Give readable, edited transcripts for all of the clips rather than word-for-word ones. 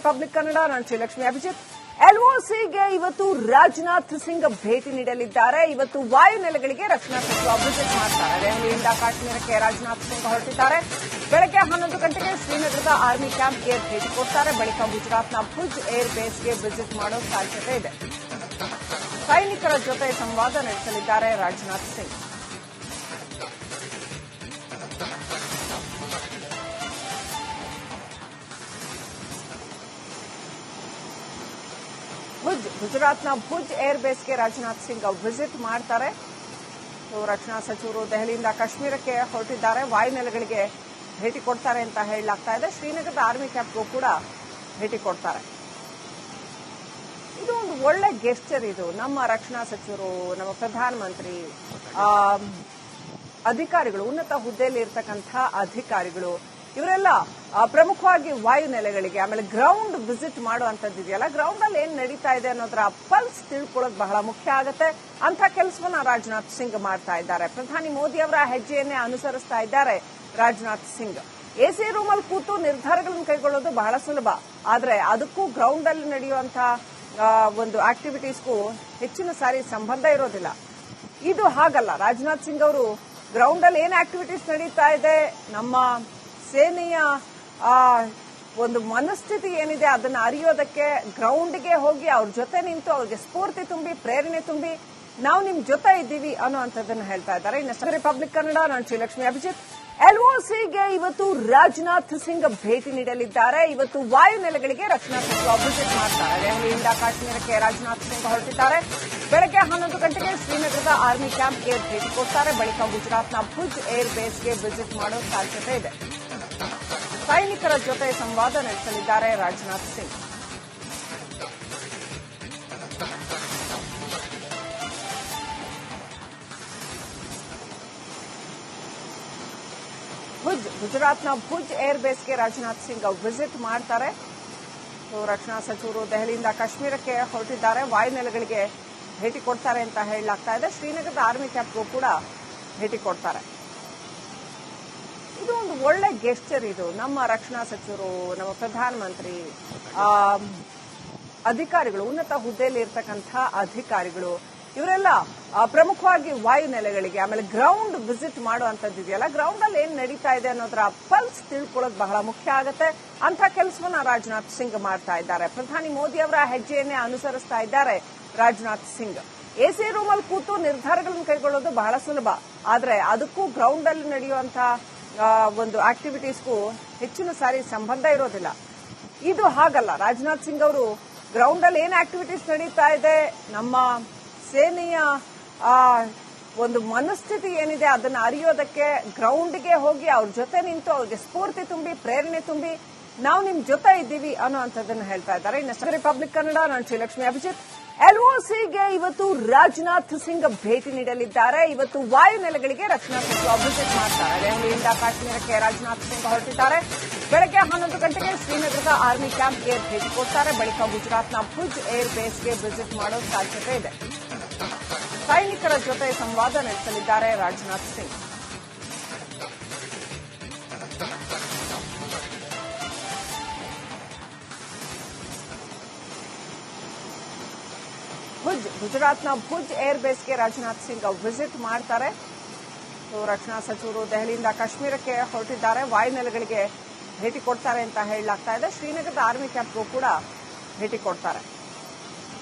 Republic Kannada, ನಾನು ಶ್ರೀಲಕ್ಷ್ಮಿ ಅಭಿಜಿತ್. ಎಲ್ಒಸಿಗೆ ಇವತ್ತು ರಾಜನಾಥ್ ಸಿಂಗ್ ಭೇಟಿ ನೀಡಲಿದ್ದಾರೆ. ಇವತ್ತು ವಾಯುನೆಲೆಗಳಿಗೆ ರಕ್ಷಣಾ ಸಚಿವ ವಿಸಿಟ್ ಮಾಡ್ತಾರೆ. ದೆಹಲಿಯಿಂದ ಕಾಶ್ಮೀರಕ್ಕೆ ರಾಜನಾಥ್ ಸಿಂಗ್ ಹೊರಟಿದ್ದಾರೆ. ಬೆಳಗ್ಗೆ 11 ಗಂಟೆಗೆ ಶ್ರೀನಗರದ ಆರ್ಮಿ ಕ್ಯಾಂಪ್ಗೆ ಭೇಟಿ ಕೊಡ್ತಾರೆ. ಬಳಿಕ ಗುಜರಾತ್ನ ಭುಜ್ ಏರ್ ಬೇಸ್ಗೆ ವಿಸಿಟ್ ಮಾಡೋ ಸಾಧ್ಯತೆ ಇದೆ. ಸೈನಿಕರ ಜೊತೆ ಸಂವಾದ ನಡೆಸಲಿದ್ದಾರೆ ರಾಜನಾಥ್ ಸಿಂಗ್. ಗುಜರಾತ್ನ ಭುಜ್ ಏರ್ ಬೇಸ್ಗೆ ರಾಜನಾಥ್ ಸಿಂಗ್ ವಿಸಿಟ್ ಮಾಡ್ತಾರೆ. ರಕ್ಷಣಾ ಸಚಿವರು ದೆಹಲಿಯಿಂದ ಕಾಶ್ಮೀರಕ್ಕೆ ಹೊರಟಿದ್ದಾರೆ. ವಾಯುನೆಲೆಗಳಿಗೆ ಭೇಟಿ ಕೊಡ್ತಾರೆ ಅಂತ ಹೇಳಲಾಗ್ತಾ ಇದೆ. ಶ್ರೀನಗರದ ಆರ್ಮಿ ಕ್ಯಾಂಪ್ಗೂ ಕೂಡ ಭೇಟಿ ಕೊಡ್ತಾರೆ. ಇದು ಒಂದು ಒಳ್ಳೆ ಗೆಸ್ಚರ್. ಇದು ನಮ್ಮ ರಕ್ಷಣಾ ಸಚಿವರು, ನಮ್ಮ ಪ್ರಧಾನಮಂತ್ರಿ, ಅಧಿಕಾರಿಗಳು, ಉನ್ನತ ಹುದ್ದೆಯಲ್ಲಿ ಇರತಕ್ಕಂಥ ಅಧಿಕಾರಿಗಳು, ಇವರೆಲ್ಲ ಪ್ರಮುಖವಾಗಿ ವಾಯುನೆಲೆಗಳಿಗೆ, ಆಮೇಲೆ ಗ್ರೌಂಡ್ ವಿಸಿಟ್ ಮಾಡುವಂತದ್ದಿದೆಯಲ್ಲ, ಗ್ರೌಂಡ್ ಅಲ್ಲಿ ಏನ್ ನಡೀತಾ ಇದೆ ಅನ್ನೋದ್ರ ಪಲ್ಸ್ ತಿಳ್ಕೊಳ್ಳೋದು ಬಹಳ ಮುಖ್ಯ ಆಗುತ್ತೆ. ಅಂತ ಕೆಲಸವನ್ನ ರಾಜನಾಥ್ ಸಿಂಗ್ ಮಾಡ್ತಾ ಇದ್ದಾರೆ. ಪ್ರಧಾನಿ ಮೋದಿ ಅವರ ಹೆಜ್ಜೆಯನ್ನೇ ಅನುಸರಿಸ್ತಾ ಇದ್ದಾರೆ ರಾಜನಾಥ್ ಸಿಂಗ್. ಎಸಿ ರೂಮ್ ಅಲ್ಲಿ ಕೂತು ನಿರ್ಧಾರಗಳನ್ನು ಕೈಗೊಳ್ಳೋದು ಬಹಳ ಸುಲಭ, ಆದ್ರೆ ಅದಕ್ಕೂ ಗ್ರೌಂಡ್ ಅಲ್ಲಿ ನಡೆಯುವಂತಹ ಒಂದು ಆಕ್ಟಿವಿಟೀಸ್ಗೂ ಹೆಚ್ಚಿನ ಸಾರಿ ಸಂಬಂಧ ಇರೋದಿಲ್ಲ. ಇದು ಹಾಗಲ್ಲ. ರಾಜನಾಥ್ ಸಿಂಗ್ ಅವರು ಗ್ರೌಂಡ್ ಅಲ್ಲಿ ಏನ್ ಆಕ್ಟಿವಿಟೀಸ್ ನಡೀತಾ ಇದೆ, ನಮ್ಮ ಸೇನೆಯ ಒಂದು ಮನಸ್ಥಿತಿ ಏನಿದೆ ಅದನ್ನ ಅರಿಯೋದಕ್ಕೆ ಗ್ರೌಂಡ್ಗೆ ಹೋಗಿ ಅವ್ರ ಜೊತೆ ನಿಂತು ಅವ್ರಿಗೆ ಸ್ಫೂರ್ತಿ ತುಂಬಿ, ಪ್ರೇರಣೆ ತುಂಬಿ, ನಾವು ನಿಮ್ ಜೊತೆ ಇದ್ದೀವಿ ಅನ್ನೋಂಥದ್ದನ್ನ ಹೇಳ್ತಾ ಇದ್ದಾರೆ. ಇನ್ನಷ್ಟು ರಿಪಬ್ಲಿಕ್ ಕನ್ನಡ, ನಾನು ಶ್ರೀಲಕ್ಷ್ಮಿ ಅಭಿಜಿತ್. ಎಲ್ಒಸಿಗೆ ಇವತ್ತು ರಾಜನಾಥ್ ಸಿಂಗ್ ಭೇಟಿ ನೀಡಲಿದ್ದಾರೆ. ಇವತ್ತು ವಾಯುನೆಲೆಗಳಿಗೆ ರಕ್ಷಣಾ ಸಚಿವ ವಿಸಿಟ್ ಮಾಡ್ತಾರೆ. ದೆಹಲಿಯಿಂದ ಕಾಶ್ಮೀರಕ್ಕೆ ರಾಜನಾಥ್ ಸಿಂಗ್ ಹೊರಟಿದ್ದಾರೆ. ಬೆಳಗ್ಗೆ 11 ಗಂಟೆಗೆ ಶ್ರೀನಗರದ ಆರ್ಮಿ ಕ್ಯಾಂಪ್ಗೆ ಭೇಟಿ ಕೊಡ್ತಾರೆ. ಬಳಿಕ ಗುಜರಾತ್ನ ಭುಜ್ ಏರ್ ಬೇಸ್ಗೆ ವಿಸಿಟ್ ಮಾಡೋ ಸಾಧ್ಯತೆ ಇದೆ. ಸೈನಿಕರ ಜೊತೆ ಸಂವಾದ ನಡೆಸಲಿದ್ದಾರೆ ರಾಜನಾಥ್ ಸಿಂಗ್. ಗುಜರಾತ್ನ ಭುಜ್ ಏರ್ ಬೇಸ್ಗೆ ರಾಜನಾಥ್ ಸಿಂಗ್ ವಿಸಿಟ್ ಮಾಡ್ತಾರೆ. ರಕ್ಷಣಾ ಸಚಿವರು ದೆಹಲಿಯಿಂದ ಕಾಶ್ಮೀರಕ್ಕೆ ಹೊರಟಿದ್ದಾರೆ. ವಾಯುನೆಲೆಗಳಿಗೆ ಭೇಟಿ ಕೊಡ್ತಾರೆ ಅಂತ ಹೇಳಲಾಗ್ತಾ ಇದೆ. ಶ್ರೀನಗರದ ಆರ್ಮಿ ಕ್ಯಾಂಪ್ಗೂ ಕೂಡ ಭೇಟಿ ಕೊಡ್ತಾರೆ. ಇದು ಒಂದು ಒಳ್ಳೆ ಗೆಸ್ಚರ್. ಇದು ನಮ್ಮ ರಕ್ಷಣಾ ಸಚಿವರು, ನಮ್ಮ ಪ್ರಧಾನಮಂತ್ರಿ, ಅಧಿಕಾರಿಗಳು, ಉನ್ನತ ಹುದ್ದೆಯಲ್ಲಿ ಇರತಕ್ಕಂಥ ಅಧಿಕಾರಿಗಳು, ಇವರೆಲ್ಲ ಪ್ರಮುಖವಾಗಿ ವಾಯುನೆಲೆಗಳಿಗೆ, ಆಮೇಲೆ ಗ್ರೌಂಡ್ ವಿಸಿಟ್ ಮಾಡುವಂತದ್ದಿದೆಯಲ್ಲ, ಗ್ರೌಂಡ್ ಅಲ್ಲಿ ಏನ್ ನಡೀತಾ ಇದೆ ಅನ್ನೋದ್ರ ಪಲ್ಸ್ ತಿಳ್ಕೊಳ್ಳೋದು ಬಹಳ ಮುಖ್ಯ ಆಗುತ್ತೆ. ಅಂತ ಕೆಲಸವನ್ನ ರಾಜನಾಥ್ ಸಿಂಗ್ ಮಾಡ್ತಾ ಇದ್ದಾರೆ. ಪ್ರಧಾನಿ ಮೋದಿ ಅವರ ಹೆಜ್ಜೆಯನ್ನೇ ಅನುಸರಿಸ್ತಾ ಇದ್ದಾರೆ ರಾಜನಾಥ್ ಸಿಂಗ್. ಎಸಿ ರೂಮ್ ಅಲ್ಲಿ ಕೂತು ನಿರ್ಧಾರಗಳನ್ನು ಕೈಗೊಳ್ಳೋದು ಬಹಳ ಸುಲಭ, ಆದ್ರೆ ಅದಕ್ಕೂ ಗ್ರೌಂಡ್ ಅಲ್ಲಿ ನಡೆಯುವಂತಹ ಒಂದು ಆಕ್ಟಿವಿಟೀಸ್ಗೂ ಹೆಚ್ಚಿನ ಸಾರಿ ಸಂಬಂಧ ಇರೋದಿಲ್ಲ. ಇದು ಹಾಗಲ್ಲ. ರಾಜನಾಥ್ ಸಿಂಗ್ ಅವರು ಗ್ರೌಂಡ್ ಅಲ್ಲಿ ಏನ್ ಆಕ್ಟಿವಿಟೀಸ್ ನಡೀತಾ ಇದೆ, ನಮ್ಮ ಸೇನೆಯ ಒಂದು ಮನಸ್ಥಿತಿ ಏನಿದೆ ಅದನ್ನ ಅರಿಯೋದಕ್ಕೆ ಗ್ರೌಂಡ್ಗೆ ಹೋಗಿ ಅವ್ರ ಜೊತೆ ನಿಂತು ಅವ್ರಿಗೆ ಸ್ಫೂರ್ತಿ ತುಂಬಿ, ಪ್ರೇರಣೆ ತುಂಬಿ, ನಾವು ನಿಮ್ ಜೊತೆ ಇದ್ದೀವಿ ಅನ್ನೋಂಥದ್ದನ್ನ ಹೇಳ್ತಾ ಇದ್ದಾರೆ. ಇನ್ನಷ್ಟು ರಿಪಬ್ಲಿಕ್ ಕನ್ನಡ, ನಾನು ಶ್ರೀಲಕ್ಷ್ಮಿ ಅಭಿಜಿತ್. ಎಲ್ಒಸಿಗೆ ಇವತ್ತು ರಾಜನಾಥ್ ಸಿಂಗ್ ಭೇಟಿ ನೀಡಲಿದ್ದಾರೆ. ಇವತ್ತು ವಾಯುನೆಲೆಗಳಿಗೆ ರಕ್ಷಣಾ ಸಚಿವ ವಿಸಿಟ್ ಮಾಡ್ತಾರೆ. ದೆಹಲಿಯಿಂದ ಕಾಶ್ಮೀರಕ್ಕೆ ರಾಜನಾಥ್ ಸಿಂಗ್ ಹೊರಟಿದ್ದಾರೆ. ಬೆಳಗ್ಗೆ 11 ಗಂಟೆಗೆ ಶ್ರೀನಗರದ ಆರ್ಮಿ ಕ್ಯಾಂಪ್ಗೆ ಭೇಟಿ ಕೊಡ್ತಾರೆ. ಬಳಿಕ ಗುಜರಾತ್ನ ಭುಜ್ ಏರ್ ಬೇಸ್ಗೆ ವಿಸಿಟ್ ಮಾಡೋ ಸಾಧ್ಯತೆ ಇದೆ. ಸೈನಿಕರ ಜೊತೆ ಸಂವಾದ ನಡೆಸಲಿದ್ದಾರೆ ರಾಜನಾಥ್ ಸಿಂಗ್. ಗುಜರಾತ್ನ ಭುಜ್ ಏರ್ ಬೇಸ್ಗೆ ರಾಜನಾಥ್ ಸಿಂಗ್ ವಿಸಿಟ್ ಮಾಡ್ತಾರೆ. ರಕ್ಷಣಾ ಸಚಿವರು ದೆಹಲಿಯಿಂದ ಕಾಶ್ಮೀರಕ್ಕೆ ಹೊರಟಿದ್ದಾರೆ. ವಾಯುನೆಲೆಗಳಿಗೆ ಭೇಟಿ ಕೊಡ್ತಾರೆ ಅಂತ ಹೇಳಲಾಗ್ತಾ ಇದೆ. ಶ್ರೀನಗರದ ಆರ್ಮಿ ಕ್ಯಾಂಪ್ಗೂ ಕೂಡ ಭೇಟಿ ಕೊಡ್ತಾರೆ.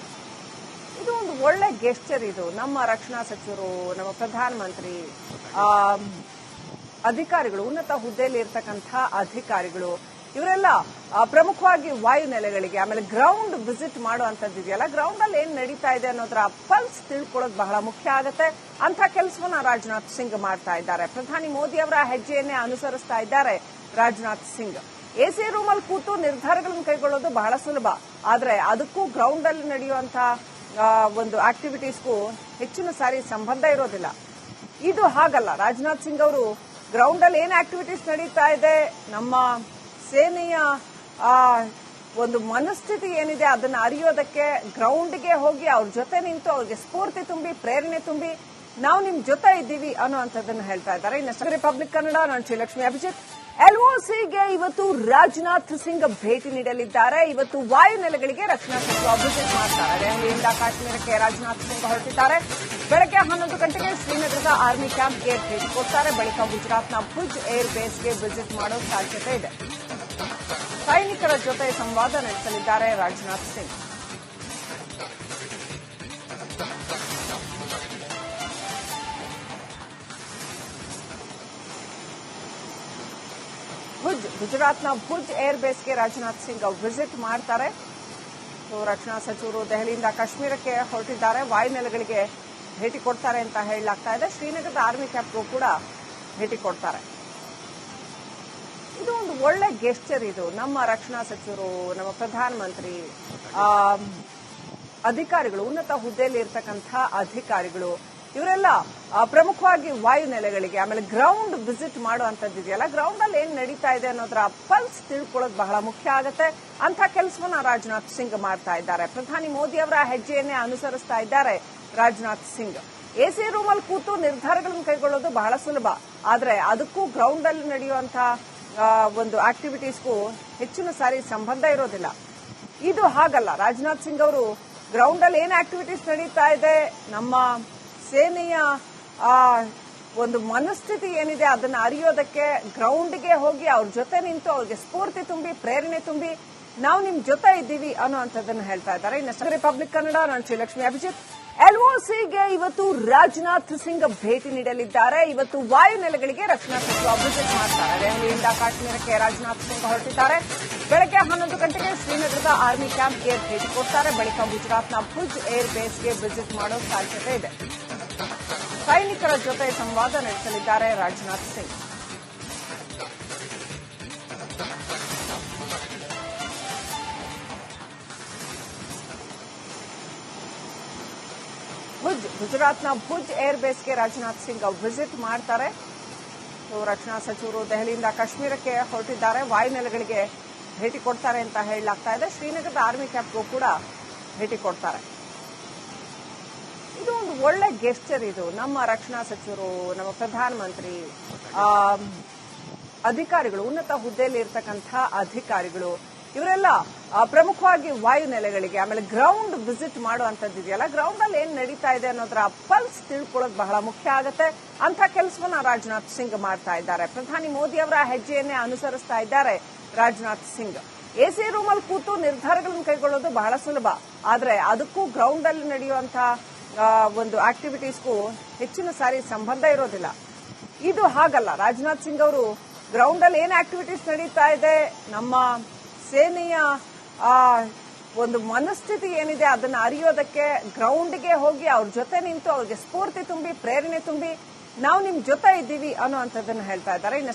ಇದು ಒಂದು ಒಳ್ಳೆ ಗೆಸ್ಚರ್. ಇದು ನಮ್ಮ ರಕ್ಷಣಾ ಸಚಿವರು, ನಮ್ಮ ಪ್ರಧಾನಮಂತ್ರಿ, ಅಧಿಕಾರಿಗಳು, ಉನ್ನತ ಹುದ್ದೆಯಲ್ಲಿ ಇರತಕ್ಕಂಥ ಅಧಿಕಾರಿಗಳು, ಇವರೆಲ್ಲ ಪ್ರಮುಖವಾಗಿ ವಾಯುನೆಲೆಗಳಿಗೆ, ಆಮೇಲೆ ಗ್ರೌಂಡ್ ವಿಸಿಟ್ ಮಾಡುವಂತದ್ದಿದೆಯಲ್ಲ, ಗ್ರೌಂಡ್ ಅಲ್ಲಿ ಏನ್ ನಡೀತಾ ಇದೆ ಅನ್ನೋದ್ರ ಪಲ್ಸ್ ತಿಳ್ಕೊಳ್ಳೋದು ಬಹಳ ಮುಖ್ಯ ಆಗುತ್ತೆ. ಅಂತ ಕೆಲಸವನ್ನ ರಾಜನಾಥ್ ಸಿಂಗ್ ಮಾಡ್ತಾ ಇದ್ದಾರೆ. ಪ್ರಧಾನಿ ಮೋದಿ ಅವರ ಹೆಜ್ಜೆಯನ್ನೇ ಅನುಸರಿಸ್ತಾ ಇದ್ದಾರೆ ರಾಜನಾಥ್ ಸಿಂಗ್. ಎಸಿ ರೂಮ್ ಅಲ್ಲಿ ಕೂತು ನಿರ್ಧಾರಗಳನ್ನು ಕೈಗೊಳ್ಳೋದು ಬಹಳ ಸುಲಭ, ಆದ್ರೆ ಅದಕ್ಕೂ ಗ್ರೌಂಡ್ ಅಲ್ಲಿ ನಡೆಯುವಂತಹ ಒಂದು ಆಕ್ಟಿವಿಟೀಸ್ಗೂ ಹೆಚ್ಚಿನ ಸಾರಿ ಸಂಬಂಧ ಇರೋದಿಲ್ಲ. ಇದು ಹಾಗಲ್ಲ. ರಾಜನಾಥ್ ಸಿಂಗ್ ಅವರು ಗ್ರೌಂಡ್ ಅಲ್ಲಿ ಏನ್ ಆಕ್ಟಿವಿಟೀಸ್ ನಡೀತಾ ಇದೆ, ನಮ್ಮ ಸೇನೆಯ ಒಂದು ಮನಸ್ಥಿತಿ ಏನಿದೆ ಅದನ್ನ ಅರಿಯೋದಕ್ಕೆ ಗ್ರೌಂಡ್ಗೆ ಹೋಗಿ ಅವ್ರ ಜೊತೆ ನಿಂತು ಅವ್ರಿಗೆ ಸ್ಫೂರ್ತಿ ತುಂಬಿ, ಪ್ರೇರಣೆ ತುಂಬಿ, ನಾವು ನಿಮ್ ಜೊತೆ ಇದ್ದೀವಿ ಅನ್ನೋಂಥದ್ದನ್ನ ಹೇಳ್ತಾ ಇದ್ದಾರೆ. ಇನ್ನಷ್ಟು ರಿಪಬ್ಲಿಕ್ ಕನ್ನಡ, ನಾನು ಶ್ರೀಲಕ್ಷ್ಮಿ ಅಭಿಜಿತ್. ಎಲ್ಒಸಿಗೆ ಇವತ್ತು ರಾಜನಾಥ್ ಸಿಂಗ್ ಭೇಟಿ ನೀಡಲಿದ್ದಾರೆ. ಇವತ್ತು ವಾಯುನೆಲೆಗಳಿಗೆ ರಕ್ಷಣಾ ಸಚಿವ ವಿಸಿಟ್ ಮಾಡ್ತಾರೆ. ದೆಹಲಿಯಿಂದ ಕಾಶ್ಮೀರಕ್ಕೆ ರಾಜನಾಥ್ ಸಿಂಗ್ ಹೊರಟಿದ್ದಾರೆ. ಬೆಳಗ್ಗೆ 11 ಗಂಟೆಗೆ ಶ್ರೀನಗರದ ಆರ್ಮಿ ಕ್ಯಾಂಪ್ಗೆ ಭೇಟಿ ಕೊಡ್ತಾರೆ. ಬಳಿಕ ಗುಜರಾತ್ನ ಭುಜ್ ಏರ್ ಬೇಸ್ಗೆ ವಿಸಿಟ್ ಮಾಡೋ ಸಾಧ್ಯತೆ ಇದೆ. ಸೈನಿಕರ ಜೊತೆ ಸಂವಾದ ನಡೆಸಲಿದ್ದಾರೆ ರಾಜನಾಥ್ ಸಿಂಗ್. ಗುಜರಾತ್ನ ಭುಜ್ ಏರ್ ಬೇಸ್ಗೆ ರಾಜನಾಥ್ ಸಿಂಗ್ ವಿಸಿಟ್ ಮಾಡ್ತಾರೆ. ರಕ್ಷಣಾ ಸಚಿವರು ದೆಹಲಿಯಿಂದ ಕಾಶ್ಮೀರಕ್ಕೆ ಹೊರಟಿದ್ದಾರೆ. ವಾಯುನೆಲೆಗಳಿಗೆ ಭೇಟಿ ಕೊಡ್ತಾರೆ ಅಂತ ಹೇಳಲಾಗ್ತಾ ಇದೆ. ಶ್ರೀನಗರದ ಆರ್ಮಿ ಕ್ಯಾಂಪ್ಗೂ ಕೂಡ ಭೇಟಿ ಕೊಡ್ತಾರೆ. ಇದು ಒಂದು ಒಳ್ಳೆ ಗೆಸ್ಚರ್. ಇದು ನಮ್ಮ ರಕ್ಷಣಾ ಸಚಿವರು, ನಮ್ಮ ಪ್ರಧಾನಮಂತ್ರಿ, ಅಧಿಕಾರಿಗಳು, ಉನ್ನತ ಹುದ್ದೆಯಲ್ಲಿ ಇರ್ತಕ್ಕಂಥ ಅಧಿಕಾರಿಗಳು ಇವರೆಲ್ಲ ಪ್ರಮುಖವಾಗಿ ವಾಯುನೆಲೆಗಳಿಗೆ ಆಮೇಲೆ ಗ್ರೌಂಡ್ ವಿಸಿಟ್ ಮಾಡುವಂತದ್ದಿದೆಯಲ್ಲ, ಗ್ರೌಂಡ್ ಅಲ್ಲಿ ಏನ್ ನಡೀತಾ ಇದೆ ಅನ್ನೋದ್ರ ಪಲ್ಸ್ ತಿಳ್ಕೊಳ್ಳೋದು ಬಹಳ ಮುಖ್ಯ ಆಗುತ್ತೆ. ಅಂತ ಕೆಲಸವನ್ನ ರಾಜನಾಥ್ ಸಿಂಗ್ ಮಾಡ್ತಾ ಇದ್ದಾರೆ. ಪ್ರಧಾನಿ ಮೋದಿ ಅವರ ಹೆಜ್ಜೆಯನ್ನೇ ಅನುಸರಿಸ್ತಾ ಇದ್ದಾರೆ ರಾಜನಾಥ್ ಸಿಂಗ್. ಎಸಿ ರೂಮ್ ಅಲ್ಲಿ ಕೂತು ನಿರ್ಧಾರಗಳನ್ನು ಕೈಗೊಳ್ಳೋದು ಬಹಳ ಸುಲಭ, ಆದ್ರೆ ಅದಕ್ಕೂ ಗ್ರೌಂಡ್ ಅಲ್ಲಿ ನಡೆಯುವಂತಹ ಒಂದು ಆಕ್ಟಿವಿಟೀಸ್ಗೂ ಹೆಚ್ಚಿನ ಸಾರಿ ಸಂಬಂಧ ಇರೋದಿಲ್ಲ. ಇದು ಹಾಗಲ್ಲ. ರಾಜನಾಥ್ ಸಿಂಗ್ ಅವರು ಗ್ರೌಂಡ್ ಅಲ್ಲಿ ಏನ್ ಆಕ್ಟಿವಿಟೀಸ್ ನಡೀತಾ ಇದೆ, ನಮ್ಮ ಸೇನೆಯ ಒಂದು ಮನಸ್ಥಿತಿ ಏನಿದೆ ಅದನ್ನ ಅರಿಯೋದಕ್ಕೆ ಗ್ರೌಂಡ್ಗೆ ಹೋಗಿ ಅವ್ರ ಜೊತೆ ನಿಂತು ಅವ್ರಿಗೆ ಸ್ಫೂರ್ತಿ ತುಂಬಿ, ಪ್ರೇರಣೆ ತುಂಬಿ, ನಾವು ನಿಮ್ ಜೊತೆ ಇದ್ದೀವಿ ಅನ್ನೋಂಥದ್ದನ್ನು ಹೇಳ್ತಾ ಇದ್ದಾರೆ. ಇನ್ನಷ್ಟು ರಿಪಬ್ಲಿಕ್ ಕನ್ನಡ, ನಾನು ಶ್ರೀಲಕ್ಷ್ಮಿ ಅಭಿಜಿತ್. ಎಲ್ಒಸಿಗೆ ಇವತ್ತು ರಾಜನಾಥ್ ಸಿಂಗ್ ಭೇಟಿ ನೀಡಲಿದ್ದಾರೆ. ಇವತ್ತು ವಾಯುನೆಲೆಗಳಿಗೆ ರಕ್ಷಣಾ ಸಚಿವ ವಿಸಿಟ್ ಮಾಡ್ತಾರೆ. ದೆಹಲಿಯಿಂದ ಕಾಶ್ಮೀರಕ್ಕೆ ರಾಜನಾಥ್ ಸಿಂಗ್ ಹೊರಟಿದ್ದಾರೆ. ಬೆಳಗ್ಗೆ 11 ಗಂಟೆಗೆ ಶ್ರೀನಗರದ ಆರ್ಮಿ ಕ್ಯಾಂಪ್ಗೆ ಭೇಟಿ ಕೊಡ್ತಾರೆ. ಬಳಿಕ ಗುಜರಾತ್ನ ಭುಜ್ ಏರ್ ಬೇಸ್ಗೆ ವಿಸಿಟ್ ಮಾಡೋ ಸಾಧ್ಯತೆ ಇದೆ. ಸೈನಿಕರ ಜೊತೆ ಸಂವಾದ ನಡೆಸಲಿದ್ದಾರೆ ರಾಜನಾಥ್ ಸಿಂಗ್. ಗುಜರಾತ್ನ ಭುಜ್ ಏರ್ ಬೇಸ್ಗೆ ರಾಜನಾಥ್ ಸಿಂಗ್ ವಿಸಿಟ್ ಮಾಡ್ತಾರೆ. ರಕ್ಷಣಾ ಸಚಿವರು ದೆಹಲಿಯಿಂದ ಕಾಶ್ಮೀರಕ್ಕೆ ಹೊರಟಿದ್ದಾರೆ. ವಾಯುನೆಲೆಗಳಿಗೆ ಭೇಟಿ ಕೊಡ್ತಾರೆ ಅಂತ ಹೇಳಲಾಗ್ತಾ ಇದೆ. ಶ್ರೀನಗರದ ಆರ್ಮಿ ಕ್ಯಾಂಪ್ಗೂ ಕೂಡ ಭೇಟಿ ಕೊಡ್ತಾರೆ. ಇದು ಒಂದು ಒಳ್ಳೆ ಗೆಸ್ಚರ್. ಇದು ನಮ್ಮ ರಕ್ಷಣಾ ಸಚಿವರು, ನಮ್ಮ ಪ್ರಧಾನಮಂತ್ರಿ, ಅಧಿಕಾರಿಗಳು, ಉನ್ನತ ಹುದ್ದೆಯಲ್ಲಿ ಇರ್ತಕ್ಕಂಥ ಅಧಿಕಾರಿಗಳು ಇವರೆಲ್ಲ ಪ್ರಮುಖವಾಗಿ ವಾಯುನೆಲೆಗಳಿಗೆ ಆಮೇಲೆ ಗ್ರೌಂಡ್ ವಿಸಿಟ್ ಮಾಡುವಂತದ್ದಿದೆಯಲ್ಲ, ಗ್ರೌಂಡ್ ಅಲ್ಲಿ ಏನ್ ನಡೀತಾ ಇದೆ ಅನ್ನೋದ್ರ ಪಲ್ಸ್ ತಿಳ್ಕೊಳ್ಳೋದು ಬಹಳ ಮುಖ್ಯ ಆಗುತ್ತೆ. ಅಂತ ಕೆಲಸವನ್ನ ರಾಜನಾಥ್ ಸಿಂಗ್ ಮಾಡ್ತಾ ಇದ್ದಾರೆ. ಪ್ರಧಾನಿ ಮೋದಿ ಅವರ ಹೆಜ್ಜೆಯನ್ನೇ ಅನುಸರಿಸ್ತಾ ಇದ್ದಾರೆ ರಾಜನಾಥ್ ಸಿಂಗ್. ಎಸಿ ರೂಮ್ ಅಲ್ಲಿ ಕೂತು ನಿರ್ಧಾರಗಳನ್ನು ಕೈಗೊಳ್ಳೋದು ಬಹಳ ಸುಲಭ, ಆದ್ರೆ ಅದಕ್ಕೂ ಗ್ರೌಂಡ್ ಅಲ್ಲಿ ನಡೆಯುವಂತಹ ಒಂದು ಆಕ್ಟಿವಿಟೀಸ್ಗೂ ಹೆಚ್ಚಿನ ಸಾರಿ ಸಂಬಂಧ ಇರೋದಿಲ್ಲ. ಇದು ಹಾಗಲ್ಲ. ರಾಜನಾಥ್ ಸಿಂಗ್ ಅವರು ಗ್ರೌಂಡ್ ಅಲ್ಲಿ ಏನ್ ಆಕ್ಟಿವಿಟೀಸ್ ನಡೀತಾ ಇದೆ, ನಮ್ಮ ಸೇನೆಯ ಒಂದು ಮನಸ್ಥಿತಿ ಏನಿದೆ ಅದನ್ನ ಅರಿಯೋದಕ್ಕೆ ಗ್ರೌಂಡ್ಗೆ ಹೋಗಿ ಅವ್ರ ಜೊತೆ ನಿಂತು ಅವ್ರಿಗೆ ಸ್ಫೂರ್ತಿ ತುಂಬಿ, ಪ್ರೇರಣೆ ತುಂಬಿ, ನಾವು ನಿಮ್ ಜೊತೆ ಇದ್ದೀವಿ ಅನ್ನೋಂಥದ್ದನ್ನು ಹೇಳ್ತಾ ಇದ್ದಾರೆ.